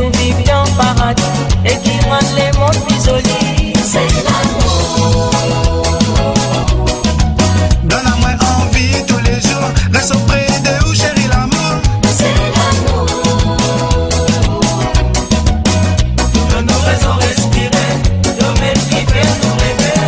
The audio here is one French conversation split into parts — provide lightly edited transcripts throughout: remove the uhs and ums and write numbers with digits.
nous vivons dans le paradis et qui rend les mondes plus jolis. C'est l'amour. Donne-moi envie tous les jours, reste auprès de vous, chérie, l'amour. C'est l'amour. De nos raisons respirer, de même qui fait nous rêver.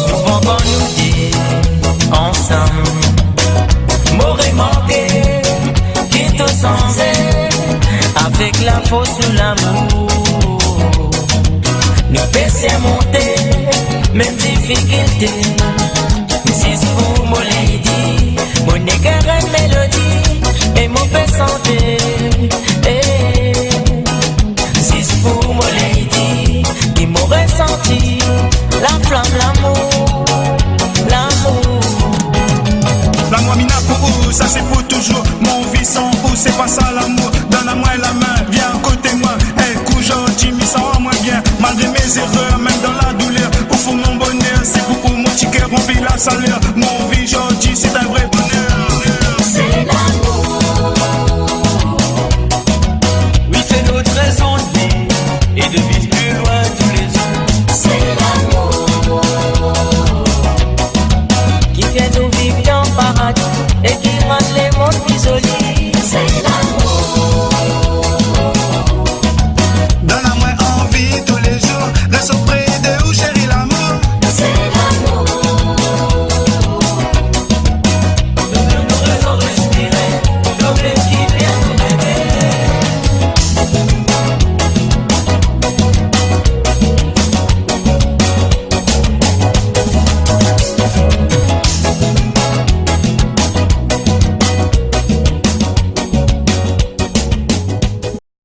Souvent quand nous dit ensemble, m'aurait manqué, quitte sans elle, avec la force ou l'amour. Nous baissons monter, même difficulté. Si c'est pour mon lady, mon égaré mélodie, et mon paix santé. Si c'est pour mon lady, qui m'aurait senti la flamme, l'amour, l'amour. L'amour mina pour vous, ça c'est pour toujours. Mon vie sans vous, c'est pas ça l'amour. Donne-moi la main, viens à côté moi. Écoute gentil, mais ça va moins bien. Malgré mes erreurs, même dans la douleur, au fond mon bonheur, c'est pour mon ticket rempli la salaire. Mon vie gentil.